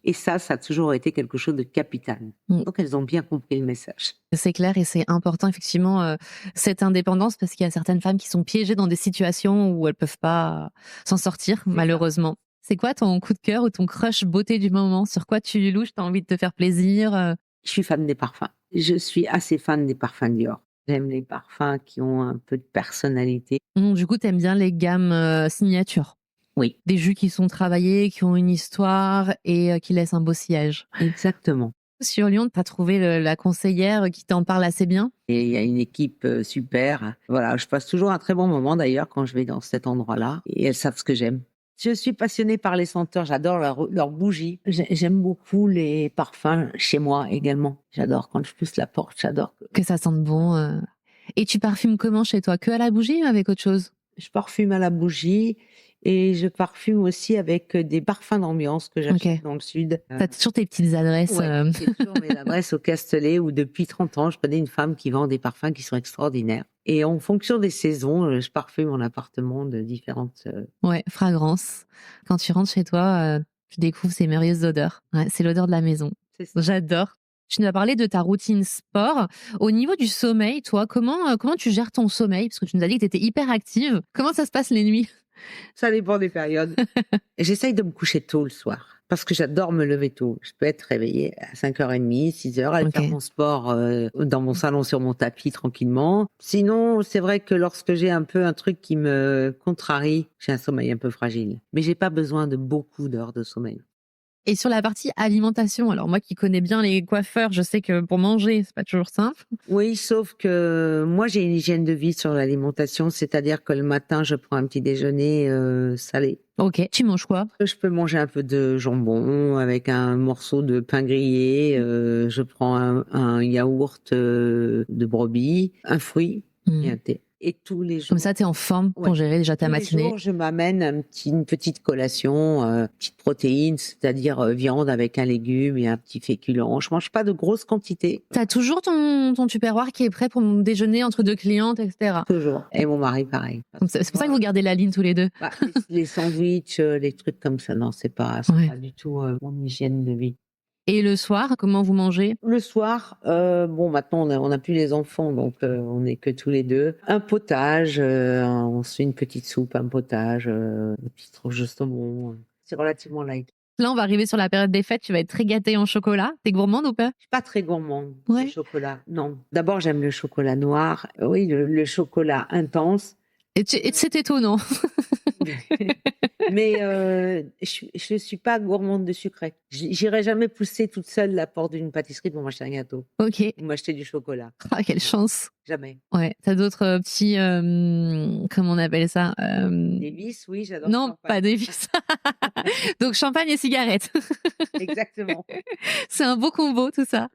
Speaker 2: Et ça a toujours été quelque chose de capital. Donc elles ont bien compris le message.
Speaker 1: C'est clair et c'est important effectivement cette indépendance parce qu'il y a certaines femmes qui sont piégées dans des situations où elles peuvent pas s'en sortir malheureusement. C'est quoi ton coup de cœur ou ton crush beauté du moment? Sur quoi tu louches? T'as envie de te faire plaisir?
Speaker 2: Je suis fan des parfums. Je suis assez fan des parfums Dior. J'aime les parfums qui ont un peu de personnalité.
Speaker 1: Du coup, t'aimes bien les gammes signature?
Speaker 2: Oui.
Speaker 1: Des jus qui sont travaillés, qui ont une histoire et qui laissent un beau sillage.
Speaker 2: Exactement.
Speaker 1: Sur Lyon, tu as trouvé la conseillère qui t'en parle assez bien?
Speaker 2: Et il y a une équipe super. Voilà, je passe toujours un très bon moment d'ailleurs quand je vais dans cet endroit-là. Et elles savent ce que j'aime. Je suis passionnée par les senteurs, j'adore leurs bougies. J'aime beaucoup les parfums chez moi également. J'adore quand je pousse la porte, j'adore.
Speaker 1: Que ça sente bon. Et tu parfumes comment chez toi? Que à la bougie ou avec autre chose?
Speaker 2: Je parfume à la bougie et je parfume aussi avec des parfums d'ambiance que j'achète dans le sud.
Speaker 1: T'as toujours tes petites adresses.
Speaker 2: Ouais, j'ai toujours mes adresses au Castellet où depuis 30 ans, je connais une femme qui vend des parfums qui sont extraordinaires. Et en fonction des saisons, je parfume mon appartement de différentes...
Speaker 1: fragrances. Quand tu rentres chez toi, tu découvres ces merveilleuses odeurs. Ouais, c'est l'odeur de la maison. J'adore. Tu nous as parlé de ta routine sport. Au niveau du sommeil, toi, comment tu gères ton sommeil? Parce que tu nous as dit que tu étais hyper active. Comment ça se passe les nuits?
Speaker 2: Ça dépend des périodes. J'essaye de me coucher tôt le soir parce que j'adore me lever tôt. Je peux être réveillée à 5h30, 6h, aller faire mon sport dans mon salon sur mon tapis tranquillement. Sinon, c'est vrai que lorsque j'ai un peu un truc qui me contrarie, j'ai un sommeil un peu fragile. Mais j'ai pas besoin de beaucoup d'heures de sommeil.
Speaker 1: Et sur la partie alimentation, alors moi qui connais bien les coiffeurs, je sais que pour manger, c'est pas toujours simple.
Speaker 2: Oui, sauf que moi j'ai une hygiène de vie sur l'alimentation, c'est-à-dire que le matin je prends un petit déjeuner salé.
Speaker 1: Ok, tu manges quoi?
Speaker 2: Je peux manger un peu de jambon avec un morceau de pain grillé, je prends un yaourt de brebis, un fruit et un thé. Et tous les jours.
Speaker 1: Comme ça, t'es en forme pour gérer déjà ta matinée.
Speaker 2: Tous les jours, je m'amène une petite collation, petite protéine, c'est-à-dire viande avec un légume et un petit féculent. Je mange pas de grosses quantités.
Speaker 1: T'as toujours ton tupperware qui est prêt pour mon déjeuner entre deux clientes, etc.
Speaker 2: Toujours. Et mon mari, pareil.
Speaker 1: C'est pour ça que vous gardez la ligne tous les deux.
Speaker 2: Les sandwichs, les trucs comme ça, non, c'est pas du tout mon hygiène de vie.
Speaker 1: Et le soir, comment vous mangez?
Speaker 2: Le soir, maintenant on a plus les enfants, donc on n'est que tous les deux. Un potage, on se fait une petite soupe, un potage, une petite tranche de saumon. C'est relativement light.
Speaker 1: Là, on va arriver sur la période des fêtes. Tu vas être très gâtée en chocolat. T'es gourmande ou pas?
Speaker 2: Je suis pas très gourmande au chocolat. Non. D'abord, j'aime le chocolat noir. Oui, le chocolat intense.
Speaker 1: Et c'est étonnant.
Speaker 2: Mais je suis pas gourmande de sucré. J'irai jamais pousser toute seule la porte d'une pâtisserie pour m'acheter un gâteau.
Speaker 1: Ok.
Speaker 2: Ou m'acheter du chocolat.
Speaker 1: Ah, quelle chance.
Speaker 2: Jamais.
Speaker 1: Ouais. T'as d'autres petits, comment on appelle ça?
Speaker 2: Des vices, oui, j'adore.
Speaker 1: Non,
Speaker 2: champagne.
Speaker 1: pas des vices. Donc champagne et cigarettes.
Speaker 2: Exactement.
Speaker 1: C'est un beau combo tout ça.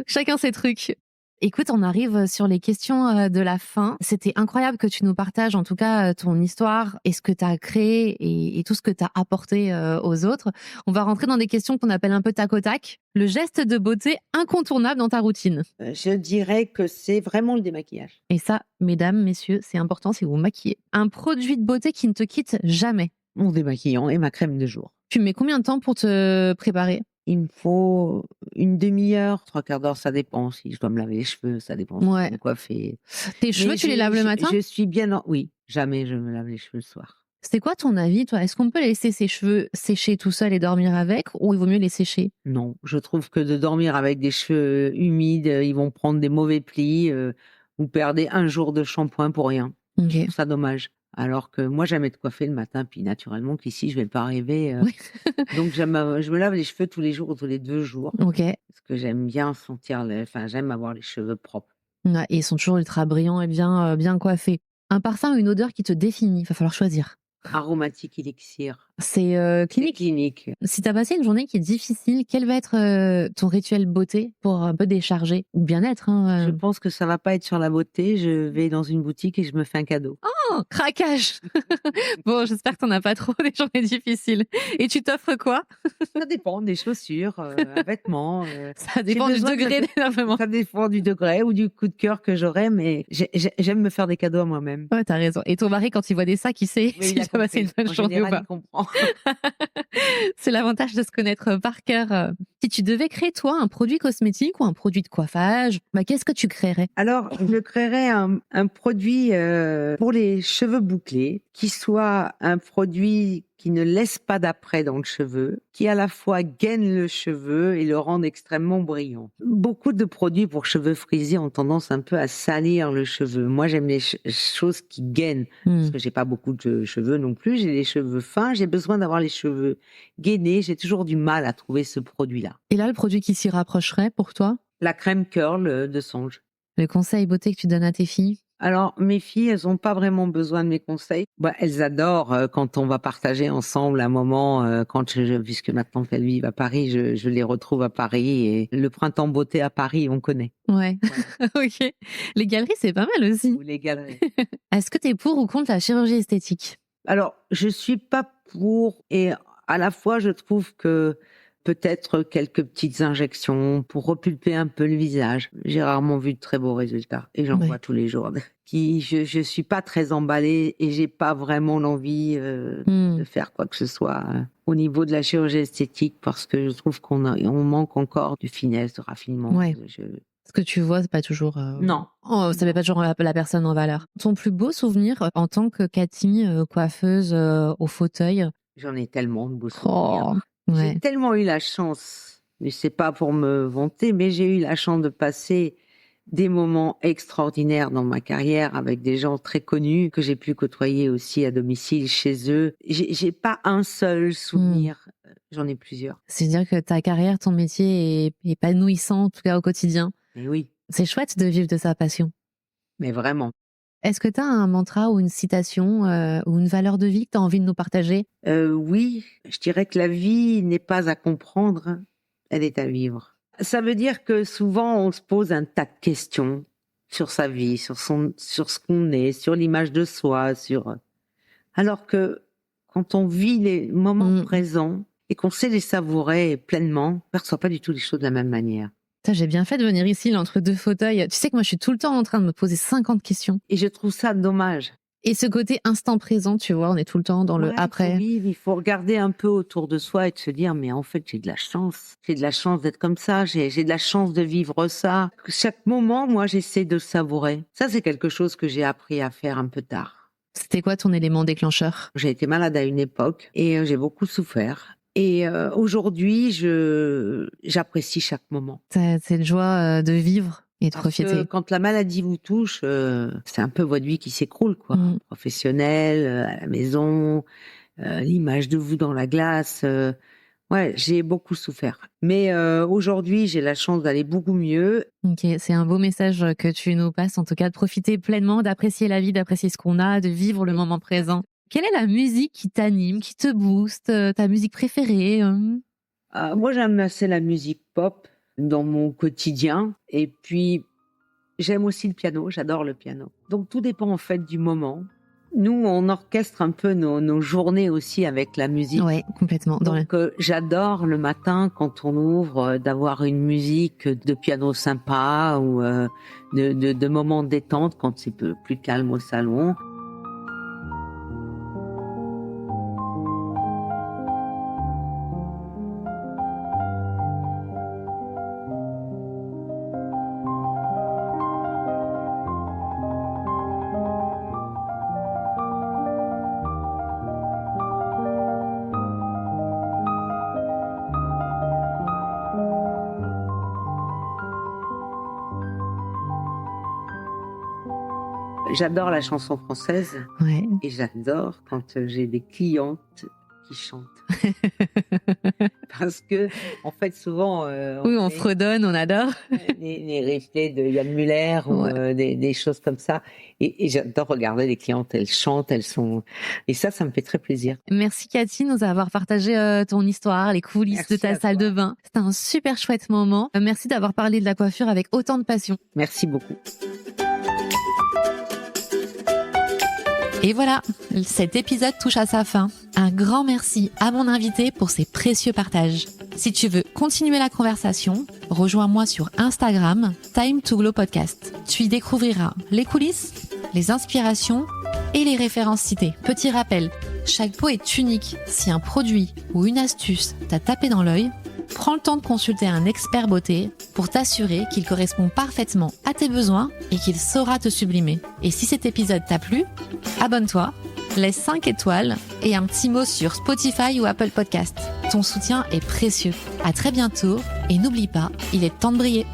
Speaker 1: Chacun ses trucs. Écoute, on arrive sur les questions de la fin. C'était incroyable que tu nous partages en tout cas ton histoire et ce que tu as créé et tout ce que tu as apporté aux autres. On va rentrer dans des questions qu'on appelle un peu tac au tac. Le geste de beauté incontournable dans ta routine.
Speaker 2: Je dirais que c'est vraiment le démaquillage.
Speaker 1: Et ça, mesdames, messieurs, c'est important si vous vous maquillez. Un produit de beauté qui ne te quitte jamais.
Speaker 2: Mon démaquillant et ma crème de jour.
Speaker 1: Tu mets combien de temps pour te préparer?
Speaker 2: Il me faut une demi-heure, 3/4 d'heure, ça dépend. Si je dois me laver les cheveux, ça dépend si je dois me coiffer.
Speaker 1: Tes cheveux, tu les laves le matin?
Speaker 2: Je suis bien Oui, jamais je me lave les cheveux le soir.
Speaker 1: C'est quoi ton avis, toi? Est-ce qu'on peut laisser ses cheveux sécher tout seul et dormir avec, ou il vaut mieux les sécher?
Speaker 2: Non, je trouve que de dormir avec des cheveux humides, ils vont prendre des mauvais plis. Vous perdez un jour de shampoing pour rien. Je trouve ça dommage. Alors que moi, j'aime être coiffée le matin, puis naturellement qu'ici, je vais pas arriver. Donc, je me lave les cheveux tous les jours ou tous les 2 jours. Parce que j'aime bien j'aime avoir les cheveux propres.
Speaker 1: Ouais, et ils sont toujours ultra brillants et bien coiffés. Un parfum ou une odeur qui te définit, il va falloir choisir.
Speaker 2: Aromatique élixir.
Speaker 1: C'est clinique.
Speaker 2: Clinique.
Speaker 1: Si t'as passé une journée qui est difficile, quel va être ton rituel beauté pour un peu décharger ou bien-être
Speaker 2: Je pense que ça va pas être sur la beauté. Je vais dans une boutique et je me fais un cadeau.
Speaker 1: Oh, craquage. Bon, j'espère que t'en as pas trop des journées difficiles. Et tu t'offres quoi?
Speaker 2: Ça dépend des chaussures, un vêtement.
Speaker 1: Ça dépend du degré d'énervement.
Speaker 2: Ça dépend du degré ou du coup de cœur que j'aurai, mais j'aime me faire des cadeaux à moi-même.
Speaker 1: Ouais, t'as raison. Et ton mari, quand il voit des sacs, il sait si tu as passé une bonne journée ou pas.
Speaker 2: Il comprend.
Speaker 1: C'est l'avantage de se connaître par cœur. Si tu devais créer, toi, un produit cosmétique ou un produit de coiffage, qu'est-ce que tu créerais?
Speaker 2: Alors, je créerais un produit pour les cheveux bouclés, qui soit un produit qui ne laisse pas d'après dans le cheveu, qui à la fois gaine le cheveu et le rende extrêmement brillant. Beaucoup de produits pour cheveux frisés ont tendance un peu à salir le cheveu. Moi, j'aime les choses qui gainent, parce que j'ai pas beaucoup de cheveux non plus. J'ai les cheveux fins, j'ai besoin d'avoir les cheveux gainés. J'ai toujours du mal à trouver ce produit-là.
Speaker 1: Et là, le produit qui s'y rapprocherait pour toi?
Speaker 2: La crème curl de Songe.
Speaker 1: Le conseil beauté que tu donnes à tes filles?
Speaker 2: Alors, mes filles, elles ont pas vraiment besoin de mes conseils. Elles adorent quand on va partager ensemble un moment, puisque maintenant qu'elles vivent à Paris, je les retrouve à Paris et le printemps beauté à Paris, on connaît.
Speaker 1: Ouais. Ok. Les galeries, c'est pas mal aussi.
Speaker 2: Ou les galeries.
Speaker 1: Est-ce que t'es pour ou contre la chirurgie esthétique?
Speaker 2: Alors, je suis pas pour et à la fois, je trouve que peut-être quelques petites injections pour repulper un peu le visage. J'ai rarement vu de très beaux résultats et j'en vois tous les jours. Je suis pas très emballée et j'ai pas vraiment l'envie de faire quoi que ce soit au niveau de la chirurgie esthétique parce que je trouve on manque encore de finesse, de raffinement.
Speaker 1: Ouais. Ce que tu vois, c'est pas toujours.
Speaker 2: Non.
Speaker 1: Oh, ça met pas toujours la personne en valeur. Ton plus beau souvenir en tant que Cathy, coiffeuse au fauteuil?
Speaker 2: J'en ai tellement de beaux souvenirs.
Speaker 1: Ouais.
Speaker 2: J'ai tellement eu la chance, mais c'est pas pour me vanter, mais j'ai eu la chance de passer des moments extraordinaires dans ma carrière avec des gens très connus que j'ai pu côtoyer aussi à domicile chez eux. J'ai pas un seul souvenir, j'en ai plusieurs.
Speaker 1: C'est-à-dire que ta carrière, ton métier est épanouissant, en tout cas au quotidien.
Speaker 2: Mais oui.
Speaker 1: C'est chouette de vivre de sa passion.
Speaker 2: Mais vraiment.
Speaker 1: Est-ce que tu as un mantra ou une citation ou une valeur de vie que tu as envie de nous partager?
Speaker 2: Oui, je dirais que la vie n'est pas à comprendre, elle est à vivre. Ça veut dire que souvent on se pose un tas de questions sur sa vie, sur ce qu'on est, sur l'image de soi, alors que quand on vit les moments présents et qu'on sait les savourer pleinement, on ne perçoit pas du tout les choses de la même manière.
Speaker 1: J'ai bien fait de venir ici, là, entre deux fauteuils. Tu sais que moi, je suis tout le temps en train de me poser 50 questions.
Speaker 2: Et je trouve ça dommage.
Speaker 1: Et ce côté instant présent, tu vois, on est tout le temps dans le après.
Speaker 2: Il faut regarder un peu autour de soi et de se dire, mais en fait, j'ai de la chance. J'ai de la chance d'être comme ça. J'ai de la chance de vivre ça. Chaque moment, moi, j'essaie de savourer. Ça, c'est quelque chose que j'ai appris à faire un peu tard.
Speaker 1: C'était quoi ton élément déclencheur?
Speaker 2: J'ai été malade à une époque et j'ai beaucoup souffert. Et aujourd'hui, j'apprécie chaque moment.
Speaker 1: Cette joie de vivre et de profiter.
Speaker 2: Quand la maladie vous touche, c'est un peu votre vie qui s'écroule, quoi. Professionnelle, à la maison, l'image de vous dans la glace. Ouais, j'ai beaucoup souffert. Mais aujourd'hui, j'ai la chance d'aller beaucoup mieux.
Speaker 1: Ok, c'est un beau message que tu nous passes, en tout cas, de profiter pleinement, d'apprécier la vie, d'apprécier ce qu'on a, de vivre le moment présent. Quelle est la musique qui t'anime, qui te booste, ta musique préférée?
Speaker 2: Moi, j'aime assez la musique pop dans mon quotidien. Et puis, j'aime aussi le piano, j'adore le piano. Donc, tout dépend en fait du moment. Nous, on orchestre un peu nos journées aussi avec la musique.
Speaker 1: Ouais, complètement.
Speaker 2: Donc, j'adore le matin, quand on ouvre, d'avoir une musique de piano sympa ou de moments de détente quand c'est plus calme au salon. J'adore la chanson française et j'adore quand j'ai des clientes qui chante. Parce que, en fait, souvent...
Speaker 1: on fredonne, on adore.
Speaker 2: Les replays de Yann Muller ou des choses comme ça. Et j'adore regarder les clientes, elles chantent, elles sont... Et ça me fait très plaisir.
Speaker 1: Merci Cathy de nous avoir partagé ton histoire, les coulisses de ta salle de bain. C'était un super chouette moment. Merci d'avoir parlé de la coiffure avec autant de passion.
Speaker 2: Merci beaucoup.
Speaker 1: Et voilà, cet épisode touche à sa fin. Un grand merci à mon invité pour ses précieux partages. Si tu veux continuer la conversation, rejoins-moi sur Instagram, Time to Glow Podcast. Tu y découvriras les coulisses, les inspirations et les références citées. Petit rappel, chaque peau est unique. Si un produit ou une astuce t'a tapé dans l'œil, prends le temps de consulter un expert beauté pour t'assurer qu'il correspond parfaitement à tes besoins et qu'il saura te sublimer. Et si cet épisode t'a plu, abonne-toi, laisse 5 étoiles et un petit mot sur Spotify ou Apple Podcast. Ton soutien est précieux. À très bientôt et n'oublie pas, il est temps de briller.